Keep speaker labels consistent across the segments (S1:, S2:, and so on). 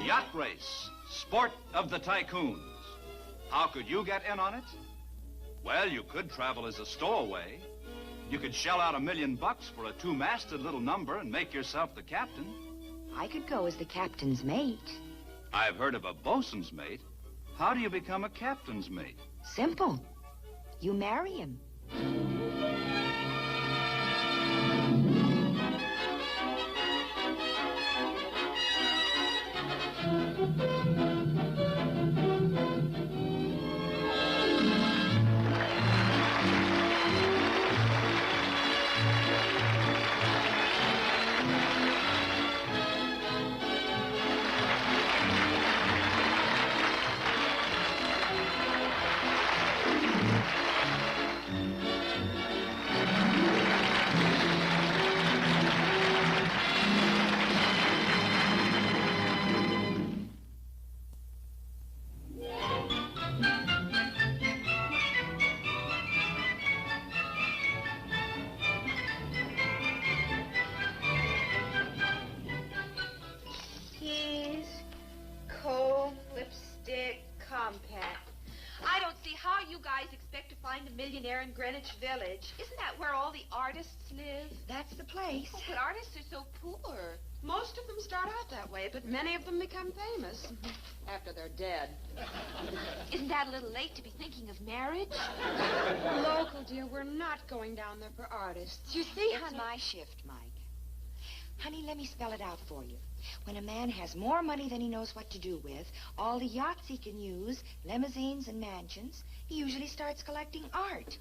S1: Yacht race, sport of the tycoons. How could you get in on it? Well, you could travel as a stowaway. You could shell out $1 million for a two-masted little number and make yourself the captain.
S2: I could go as the captain's mate.
S1: I've heard of a bosun's mate. How do you become a captain's mate?
S2: Simple. You marry him.
S3: Millionaire in Greenwich Village. Isn't that where all the artists live?
S2: That's the place.
S3: Oh, but artists are so poor.
S4: Most of them start out that way, but many of them become famous after they're dead.
S3: Isn't that a little late to be thinking of marriage?
S4: Local, dear, we're not going down there for artists. You see,
S2: it's
S4: honey...
S2: my shift, Mike. Honey, let me spell it out for you. When a man has more money than he knows what to do with, all the yachts he can use, limousines and mansions, he usually starts collecting art.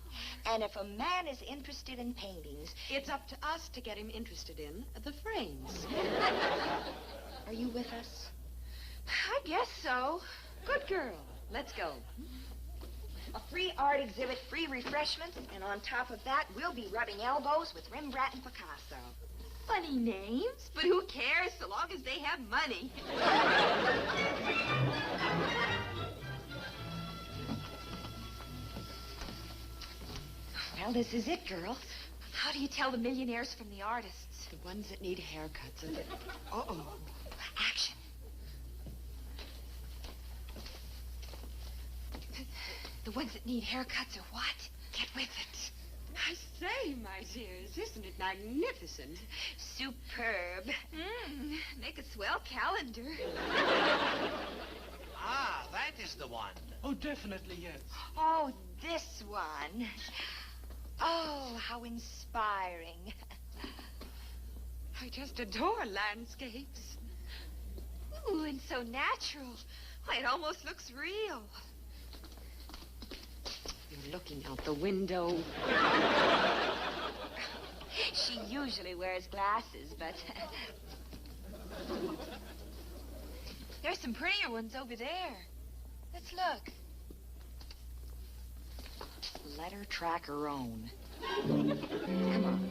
S2: And if a man is interested in paintings...
S4: It's up to us to get him interested in the frames.
S2: Are you with us?
S3: I guess so.
S2: Good girl. Let's go. A free art exhibit, free refreshments, and on top of that, we'll be rubbing elbows with Rembrandt and Picasso.
S3: Funny names, but who cares so long as they have money?
S2: Well, this is it, girls.
S3: How do you tell the millionaires from the artists?
S2: The ones that need haircuts. Uh-oh. Action.
S3: The ones that need haircuts are what? Get with it.
S4: I say, my dears, isn't it magnificent?
S3: Superb. Make a swell calendar.
S5: Ah, that is the one.
S6: Oh, definitely, yes.
S2: Oh, this one. Oh, how inspiring.
S4: I just adore landscapes.
S3: Ooh, and so natural. Why, it almost looks real.
S4: You're looking out the window.
S2: She usually wears glasses, but...
S3: There's some prettier ones over there. Let's look.
S2: Let her track her own. Come on.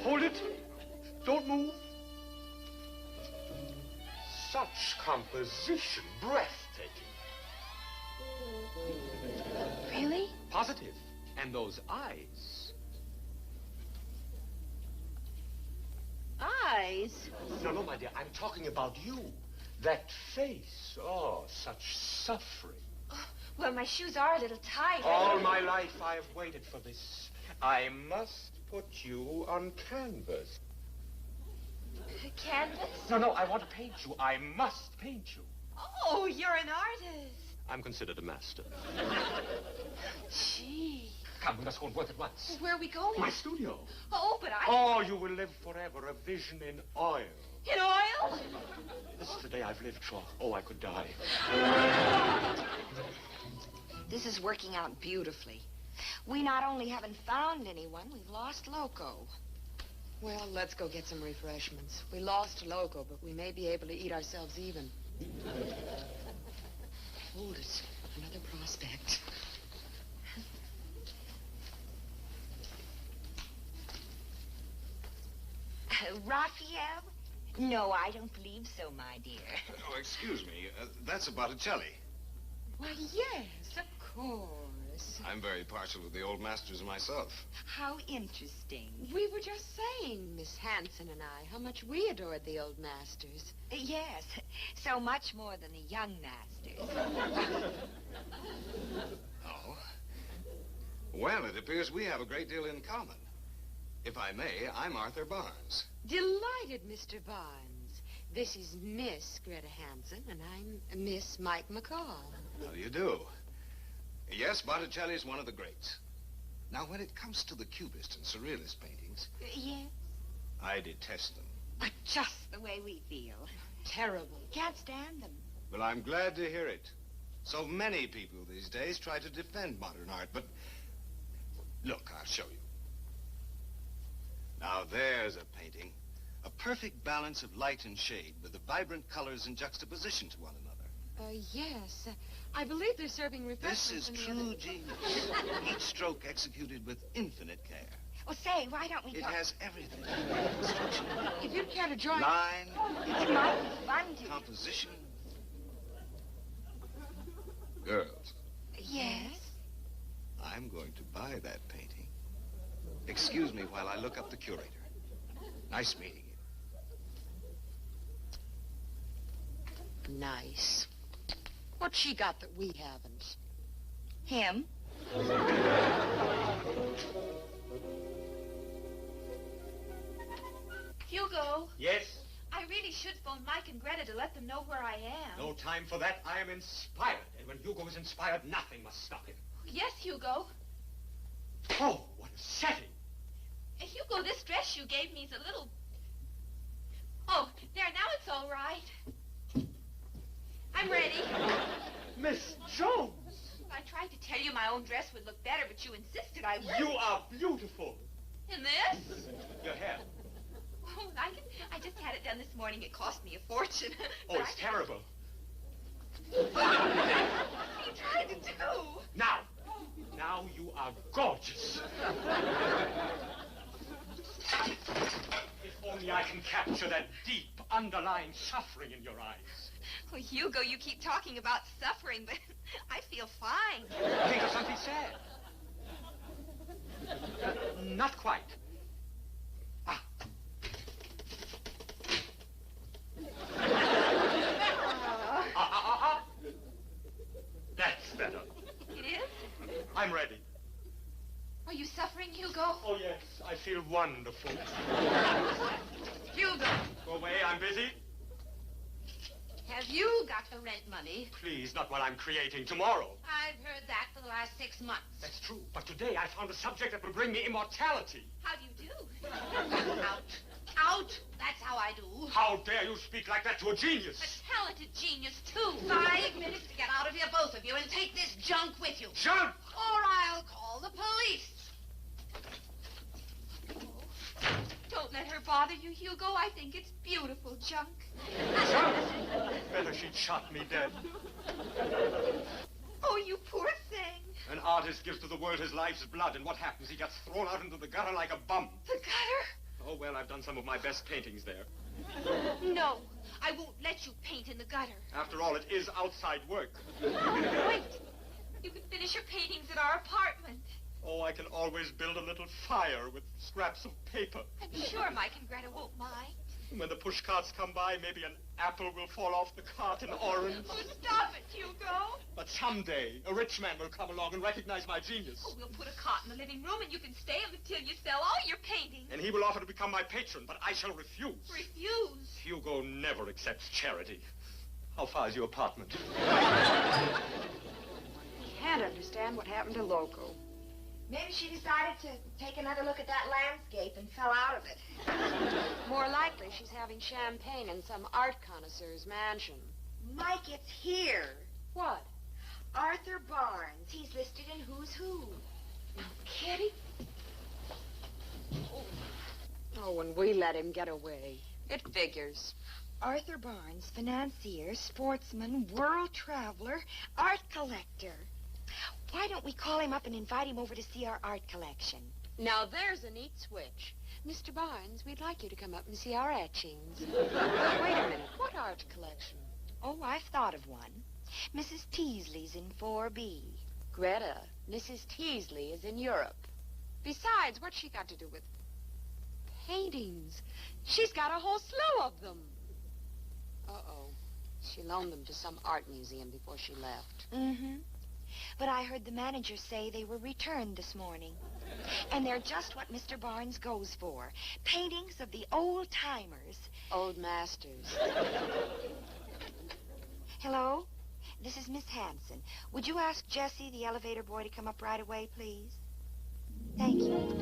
S7: Hold it. Don't move. Such composition, breathtaking.
S3: Really?
S7: Positive. And those eyes.
S3: Eyes?
S7: No, my dear, I'm talking about you. That face. Oh, such suffering.
S3: Well, my shoes are a little tight.
S7: All my life I have waited for this. I must put you on canvas.
S3: Canvas?
S7: No, I want to paint you. I must paint you.
S3: Oh, you're an artist.
S7: I'm considered a master.
S3: Gee.
S7: Come, we must go and work at once.
S3: Where are we going?
S7: My studio.
S3: Oh, but I...
S7: Oh, you will live forever, a vision in oil.
S3: In oil?
S7: This is the day I've lived for. Oh, I could die.
S2: This is working out beautifully. We not only haven't found anyone, we've lost Loco.
S4: Well, let's go get some refreshments. We lost Loco, but we may be able to eat ourselves even. Hold it. Another prospect.
S2: Raphael? No, I don't believe so, my dear.
S6: Oh, excuse me. That's Botticelli.
S4: Why, yes, of course.
S6: I'm very partial to the old masters myself.
S2: How interesting.
S4: We were just saying, Miss Hanson and I, how much we adored the old masters.
S2: Yes, so much more than the young masters.
S6: Oh? Well, it appears we have a great deal in common. If I may, I'm Arthur Barnes.
S4: Delighted, Mr. Barnes. This is Miss Greta Hanson, and I'm Miss Mike McCall.
S6: How do you do? Yes, Botticelli is one of the greats. Now, when it comes to the Cubist and Surrealist paintings,
S2: Yes,
S6: I detest them.
S2: but just the way we feel.
S4: Terrible.
S2: Can't stand them.
S6: Well, I'm glad to hear it. So many people these days try to defend modern art, but... Look, I'll show you. Now, there's a painting. A perfect balance of light and shade with the vibrant colors in juxtaposition to one another.
S4: Yes. I believe they're serving
S6: This
S4: refreshments.
S6: is
S4: in the
S6: true
S4: other-
S6: genius. Each stroke executed with infinite care.
S2: Well, say, why don't we
S6: It
S2: go...
S6: has everything. Construction,
S4: If you'd care to join...
S6: line,
S2: It might be fun to...
S6: composition. Girls,
S2: Yes?
S6: I'm going to buy that painting. Excuse me while I look up the curator. Nice meeting you.
S4: Nice. What's she got that we haven't?
S2: Him?
S3: Hugo,
S7: Yes?
S3: I really should phone Mike and Greta to let them know where I am.
S7: No time for that. I am inspired. And when Hugo is inspired, nothing must stop him.
S3: Yes, Hugo.
S7: Oh, what a setting.
S3: Hugo, this dress you gave me is a little... Oh, there, now it's all right. I'm ready.
S7: Miss Jones,
S3: I tried to tell you my own dress would look better, but you insisted I would.
S7: you are beautiful.
S3: In this?
S7: Your hair.
S3: Oh, I just had it done this morning. It cost me a fortune.
S7: Oh,
S3: But
S7: it's terrible.
S3: What are you trying to do?
S7: Now you are gorgeous. If only I can capture that deep, underlying suffering in your eyes.
S3: Oh, Hugo, you keep talking about suffering, but I feel fine.
S7: Think of something sad. Not quite. Ah. That's better.
S3: It is?
S7: I'm ready.
S3: Are you suffering, Hugo?
S7: Oh, yes. I feel wonderful.
S3: Hugo,
S7: Go away. I'm busy.
S3: have you got the rent money?
S7: Please, not while I'm creating. Tomorrow.
S3: I've heard that for the last 6 months.
S7: That's true. But today I found a subject that will bring me immortality.
S3: How do you do? Out. Out. That's how I do.
S7: How dare you speak like that to a
S3: A
S7: genius?
S3: talented genius, too. 5 minutes to get out of here, both of you, and take this junk with you.
S7: Jump!
S3: Or I'll call the police. Oh, don't let her bother you, Hugo. I think it's beautiful junk.
S7: Jump! Better she'd shot me dead.
S3: Oh, you poor thing.
S7: An artist gives to the world his life's blood, and what happens? He gets thrown out into the gutter like a bum.
S3: The gutter?
S7: Oh, well, I've done some of my best paintings there.
S3: No, I won't let you paint in the gutter.
S7: After all, it is outside work.
S3: Wait. You can finish your paintings at our apartment.
S7: Oh, I can always build a little fire with scraps of paper.
S3: I'm sure Mike and Greta won't mind.
S7: When the push carts come by, maybe an apple will fall off the cart in orange.
S3: Oh, stop it, Hugo.
S7: But someday, a rich man will come along and recognize my genius.
S3: Oh, we'll put a cot in the living room and you can stay until you sell all your paintings.
S7: And he will offer to become my patron, but I shall refuse.
S3: Refuse.
S7: Hugo never accepts charity. How far is your apartment?
S4: Can't understand what happened to Loco.
S2: Maybe she decided to take another look at that landscape and fell out of it.
S4: More likely, she's having champagne in some art connoisseur's mansion.
S2: Mike, it's here.
S4: What?
S2: Arthur Barnes. He's listed in Who's Who.
S4: Kitty? Oh, when we let him get away. It figures.
S2: Arthur Barnes, financier, sportsman, world traveler, art collector. Why don't we call him up and invite him over to see our art collection?
S4: Now, there's a neat switch. Mr. Barnes, we'd like you to come up and see our etchings. Wait a minute. What art collection?
S2: Oh, I've thought of one. Mrs. Teasley's in 4B.
S4: Greta, Mrs. Teasley is in Europe. Besides, what's she got to do with paintings? She's got a whole slew of them. Uh-oh. She loaned them to some art museum before she left.
S2: Mm-hmm. But I heard the manager say they were returned this morning. And they're just what Mr. Barnes goes for. Paintings of the old-timers.
S4: Old masters.
S2: Hello? This is Miss Hanson. Would you ask Jesse, the elevator boy, to come up right away, please? Thank you.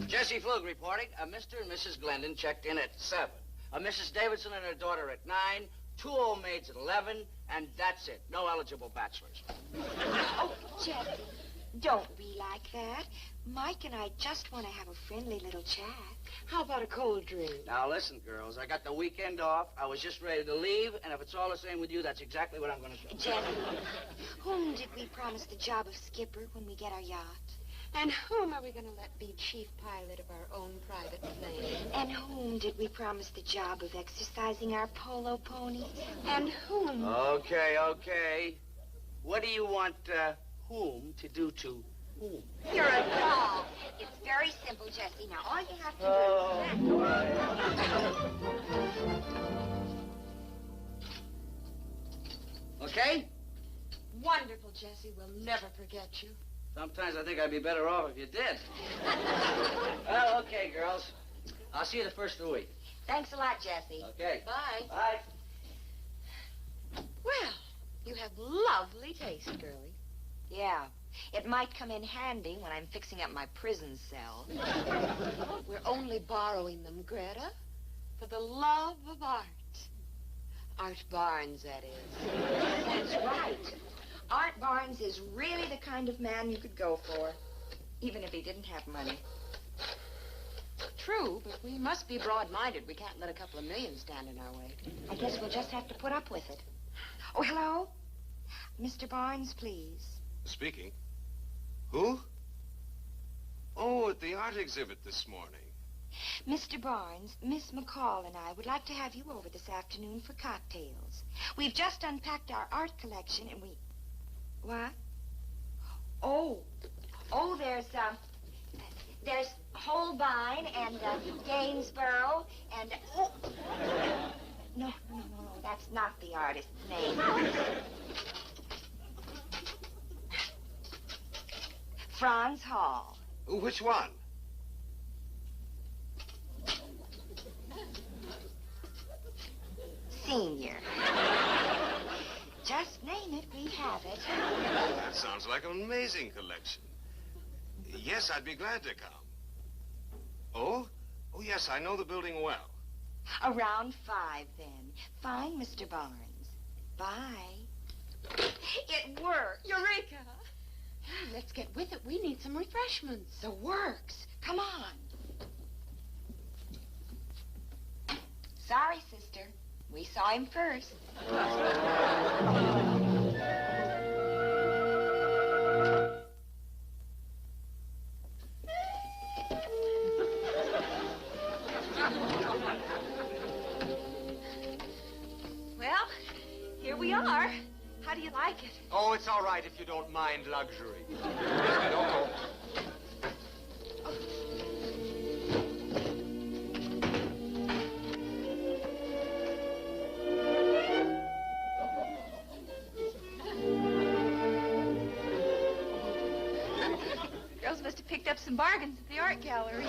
S8: Jesse Flug reporting. Mr. and Mrs. Glendon checked in at 7. Mrs. Davidson and her daughter at 9. 2 old maids at 11. And that's it. No eligible bachelors.
S2: Oh, Jesse, don't be like that. Mike and I just want to have a friendly little chat.
S4: How about a cold drink?
S8: Now, listen, girls. I got the weekend off. I was just ready to leave. And if it's all the same with you, that's exactly what I'm going to do.
S2: Jesse, whom did we promise the job of skipper when we get our yacht?
S4: And whom are we going to let be chief pilot of our own private plane?
S2: And whom did we promise the job of exercising our polo ponies?
S4: And whom?
S8: Okay. What do you want whom to do to whom?
S2: You're a doll. It's very simple, Jesse. Now, all you have to do is...
S8: Okay?
S4: Wonderful, Jesse. We'll never forget you.
S8: Sometimes I think I'd be better off if you did. Well, okay, girls. I'll see you the first of the week.
S2: Thanks a lot, Jesse.
S8: Okay.
S4: Bye.
S8: Bye.
S4: Well, you have lovely taste, girlie.
S2: Yeah. It might come in handy when I'm fixing up my prison cell.
S4: We're only borrowing them, Greta, for the love of art. Art Barnes, that is.
S2: That's right. Art Barnes is really the kind of man you could go for, even if he didn't have money.
S4: True, but we must be broad-minded. We can't let a couple of million stand in our way.
S2: I guess we'll just have to put up with it. Oh, hello? Mr. Barnes, please.
S6: Speaking. Who? Oh, at the art exhibit this morning.
S2: Mr. Barnes, Miss McCall and I would like to have you over this afternoon for cocktails. We've just unpacked our art collection and we... What? Oh, there's Holbein and Gainsborough and... Oh. No, that's not the artist's name. Franz Hall.
S6: Which one?
S2: Senior. Just name it, we have it.
S6: That sounds like an amazing collection. Yes, I'd be glad to come. Oh? Oh, yes, I know the building well.
S2: Around 5, then. Fine, Mr. Barnes. Bye. It worked.
S4: Eureka! Hey, let's get with it. We need some refreshments.
S2: The works. Come on. Sorry, sister. We saw him first.
S3: Well, here we are. How do you like it?
S7: Oh, it's all right if you don't mind luxury. Don't go.
S3: Girls must have picked up some bargains at the art gallery.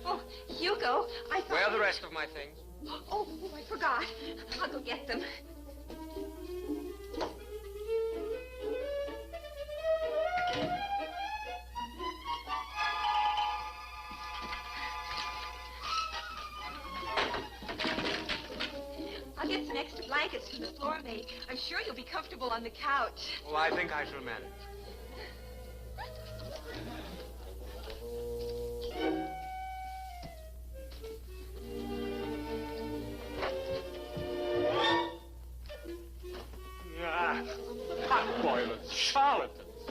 S3: Oh, Hugo, I thought...
S7: Where are the rest of my things?
S3: Oh, I forgot. I'll go get them. I'll get some extra blankets from the floor maid. I'm sure you'll be comfortable on the couch.
S7: Oh, I think I shall manage. Pot boilers, charlatans.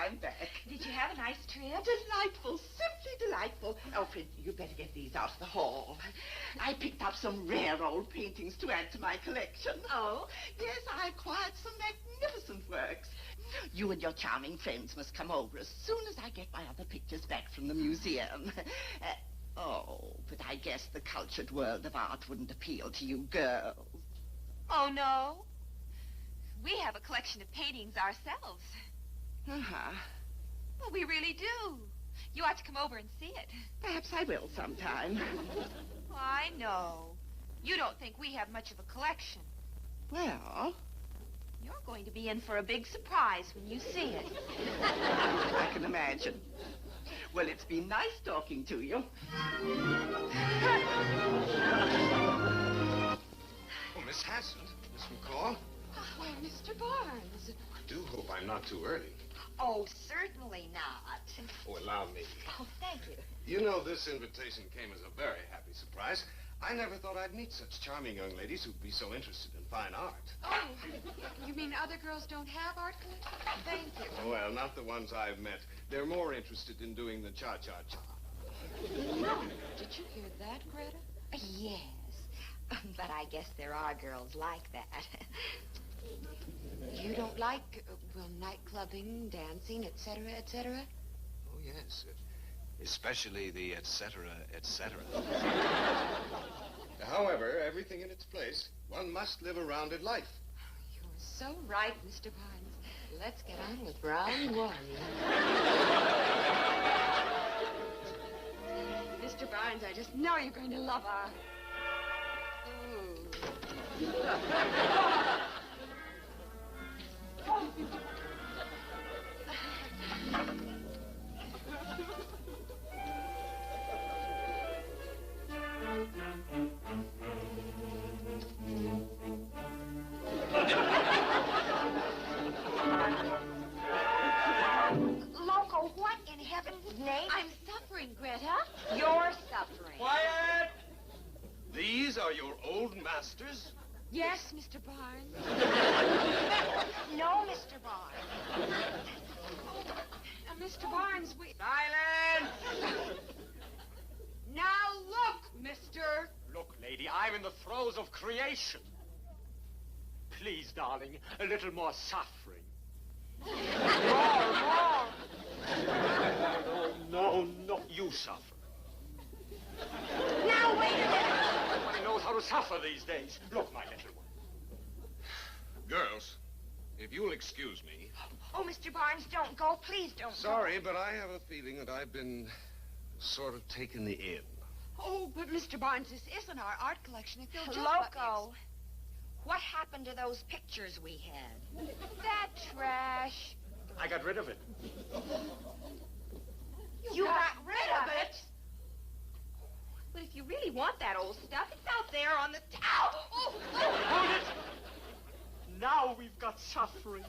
S9: I'm back.
S2: Did you have a nice trip?
S9: Delightful, simply delightful. Oh, Fred, you better get these out of the hall. I picked up some rare old paintings to add to my collection.
S2: Oh?
S9: Yes, I acquired some magnificent works. You and your charming friends must come over as soon as I get my other pictures back from the museum. But I guess the cultured world of art wouldn't appeal to you girls.
S2: Oh, no. We have a collection of paintings ourselves.
S9: Uh-huh.
S2: Well, we really do. You ought to come over and see it.
S9: Perhaps I will sometime.
S2: I know. You don't think we have much of a collection.
S9: Well,
S2: You're going to be in for a big surprise when you see it.
S9: I can imagine. Well, it's been nice talking to you.
S6: Oh, Miss Hassett, Miss McCall.
S4: Why, Mr. Barnes.
S6: I do hope I'm not too early.
S2: Oh, certainly not.
S6: Oh, allow me.
S2: Oh, thank you.
S6: You know, this invitation came as a very happy surprise. I never thought I'd meet such charming young ladies who'd be so interested in fine art.
S4: Oh, you mean other girls don't have art collections?
S2: Thank you.
S6: Well, not the ones I've met. They're more interested in doing the cha-cha-cha.
S4: Did you hear that, Greta?
S2: Yes. But I guess there are girls like that.
S4: You don't like, night clubbing, dancing, etc., etc.?
S6: Oh, yes. Especially the et cetera, et cetera. However, everything in its place. One must live a rounded life.
S4: You're so right, Mr. Barnes. Let's get on with round one. Mr. Barnes, I just know you're going to love our...
S2: Loco, what in heaven's name?
S3: I'm suffering, Greta.
S2: You're suffering.
S6: Quiet! These are your old masters?
S4: Yes, Mr. Barnes.
S2: No, Mr. Barnes.
S4: Mr. Barnes, we...
S6: Silence!
S4: Now look, mister.
S7: Look, lady, I'm in the throes of creation. Please, darling, a little more suffering. More! No, you suffer.
S2: Now, wait a minute.
S7: Nobody knows how to suffer these days. Look, my little one.
S6: Girls, if you'll excuse me.
S2: Oh, Mr. Barnes, don't go. Please don't
S6: Sorry, but I have a feeling that I've been sort of taken the in.
S4: Oh, but Mr. Barnes, this isn't our art collection. If you'll
S2: go.
S4: just
S2: Loco, what happened to those pictures we had?
S4: that trash.
S7: I got rid of it.
S2: You got rid of it?
S3: But if you really want that old stuff, it's out there on the... Ow!
S7: Hold it! Now we've got suffering.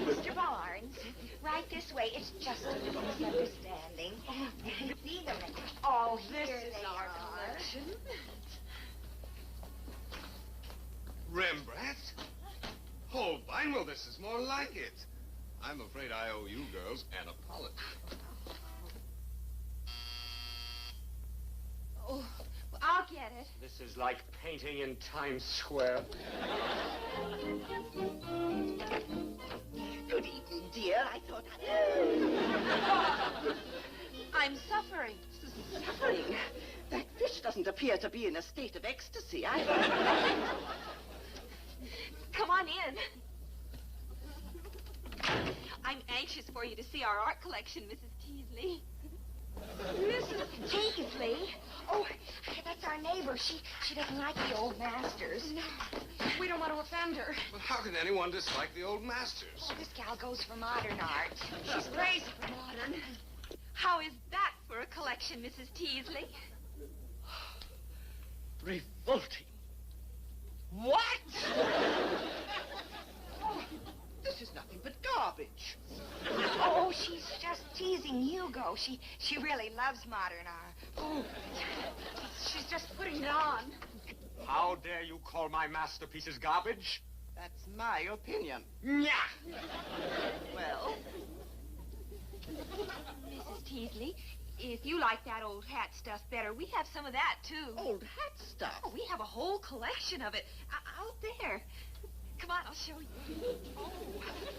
S2: Mr. Barnes, right this way. It's just a little misunderstanding. See them. Oh,
S4: This
S2: here
S4: is
S2: they
S4: our
S2: are.
S4: collection.
S6: Rembrandt? Holbein? Well, this is more like it. I'm afraid I owe you girls an apology.
S3: Oh, well, I'll get it.
S7: This is like painting in Times Square.
S9: Good evening, dear. I thought
S3: I'm suffering.
S9: Suffering. That fish doesn't appear to be in a state of ecstasy.
S3: Come on in. I'm anxious for you to see our art collection, Mrs. Teasley.
S2: Mrs. Teasley? Oh, that's our neighbor. She doesn't like the old masters.
S4: No, we don't want to offend her.
S6: Well, how can anyone dislike the old masters?
S2: Oh, this gal goes for modern art.
S4: She's crazy for modern.
S3: How is that for a collection, Mrs. Teasley?
S9: Revolting. What? This is nothing but garbage.
S2: Oh, she's just teasing Hugo. She really loves modern art.
S4: Oh, she's just putting it on.
S7: How dare you call my masterpieces garbage?
S9: That's my opinion.
S8: Yeah.
S9: Well,
S3: Mrs. Teasley, if you like that old hat stuff better, we have some of that, too.
S9: old hat stuff.
S3: Oh, we have a whole collection of it out there. Come on, I'll show you.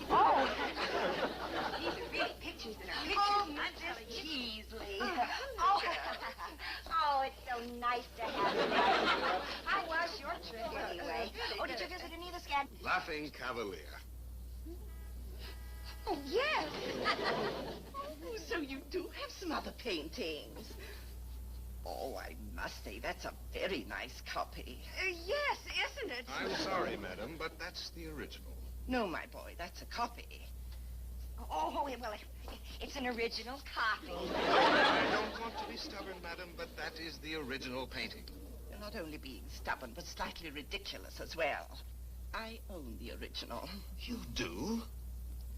S3: Oh. These are really pictures that are pictures.
S2: Oh,
S3: I'm telling
S2: Mrs.
S3: you.
S2: Teasley. Oh, it's so nice to have you back. How was your trip anyway? Oh, did you visit any of the scan?
S6: Laughing Cavalier.
S2: Oh, yes.
S9: Oh, so you do have some other paintings. Oh, I must say, that's a very nice copy.
S3: Yes, isn't it?
S6: I'm sorry, madam, but that's the original.
S9: No, my boy, that's a copy.
S2: Oh, well, it's an original copy.
S6: I don't want to be stubborn, madam, but that is the original painting.
S9: You're not only being stubborn, but slightly ridiculous as well. I own the original.
S6: You do?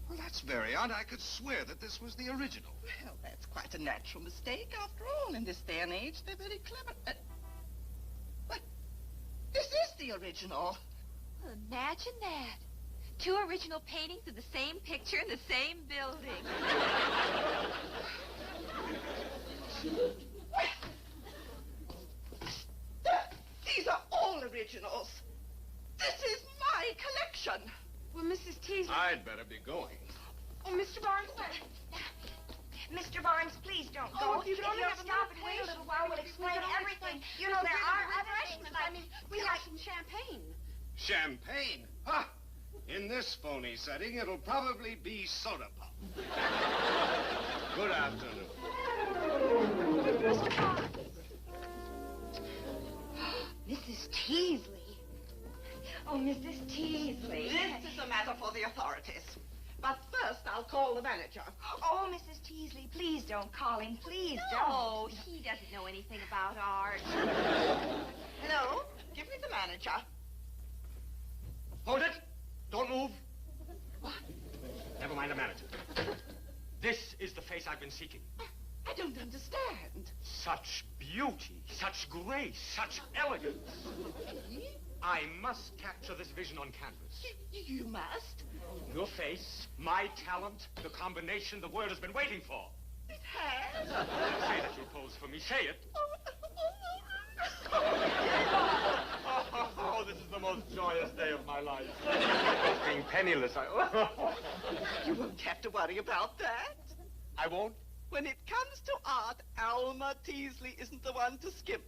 S6: Well, that's very odd. I could swear that this was the original.
S9: Well, that's quite a natural mistake. After all, in this day and age, they're very clever. What? This is the original.
S3: Well, imagine that. 2 original paintings of the same picture in the same building.
S9: These are all originals. This is my collection.
S4: Well, Mrs. Teasley...
S6: I'd better be going.
S4: Oh, Mr. Barnes,
S2: Mr. Barnes, please don't
S4: Oh,
S2: go.
S4: if you could only
S2: you'll
S4: have a
S2: stop
S4: little
S2: and wait a
S4: patience,
S2: little while, we'll
S4: we could
S2: explain
S4: only
S2: everything.
S4: explain-
S2: You know, there
S4: We'll
S2: are
S4: bring
S2: other things
S4: refreshments.
S2: like...
S4: I mean, we like some champagne.
S6: Champagne? Ha! In this phony setting, it'll probably be soda pop. Good afternoon.
S2: Mr. Barnes. Mrs. Teasley. Oh, Mrs. Teasley.
S9: This is a matter for the authorities. But first, I'll call the manager.
S2: Oh, Mrs. Teasley, please don't call him. Please
S3: Oh,
S2: don't.
S3: he doesn't know anything about art.
S9: Hello? Give me the manager.
S7: Hold it! Don't move. Never mind the manager. This is the face I've been seeking.
S9: I don't understand.
S7: Such beauty, such grace, such elegance. I must capture this vision on canvas.
S9: You must.
S7: Your face, my talent, the combination the world has been waiting for.
S9: It has.
S7: Say that you'll pose for me. Say it. Oh, this is the most joyous day of my life. Being penniless,
S9: You won't have to worry about that.
S7: I won't?
S9: When it comes to art, Alma Teasley isn't the one to skimp.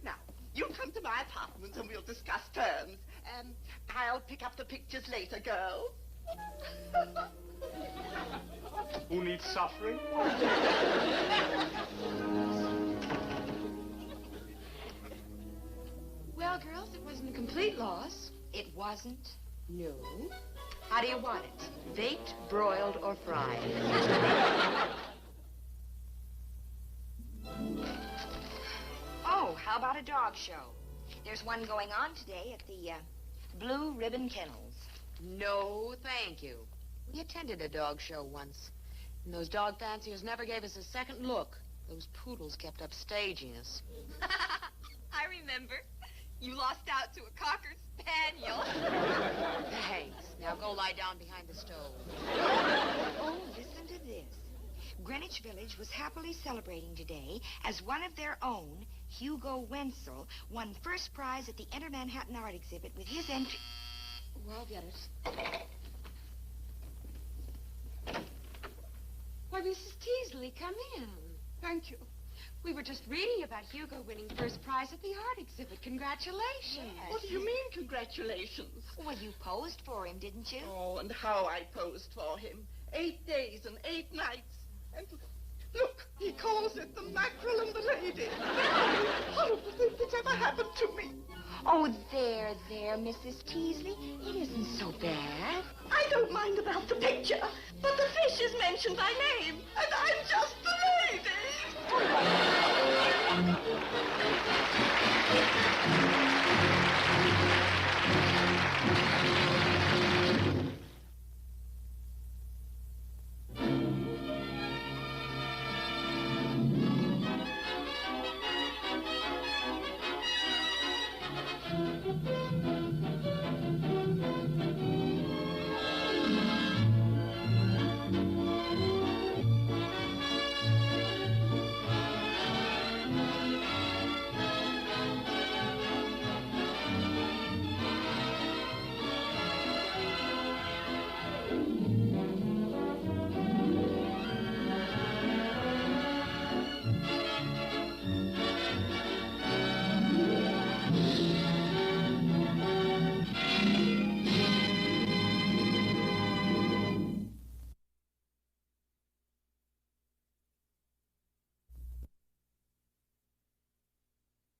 S9: Now, you come to my apartment and we'll discuss terms. I'll pick up the pictures later, girl.
S7: Who needs suffering?
S4: Well, girls, it wasn't a complete loss.
S2: It wasn't?
S4: No.
S2: How do you want it? Baked, broiled, or fried? Oh, how about a dog show? There's one going on today at the Blue Ribbon Kennels.
S4: No, thank you. We attended a dog show once, and those dog fanciers never gave us a second look. Those poodles kept upstaging us.
S3: I remember. You lost out to a Cocker Spaniel.
S4: Thanks. Now go lie down behind the stove.
S2: Oh, listen to this. Greenwich Village was happily celebrating today as one of their own, Hugo Wenzel, won first prize at the Enter Manhattan Art Exhibit with his entry...
S4: Well, I'll get it. Why, Mrs. Teasley, come in.
S9: Thank you.
S4: We were just reading about Hugo winning first prize at the art exhibit. Congratulations.
S9: What do you mean, congratulations?
S2: Well, you posed for him, didn't you?
S9: Oh, and how I posed for him. 8 days and 8 nights. And look, he calls it the mackerel and the lady. Horrible thing that's ever happened to me.
S2: Oh, there, Mrs. Teasley. It isn't so bad.
S9: I don't mind about the picture, but the fish is mentioned by name, and I'm just the lady.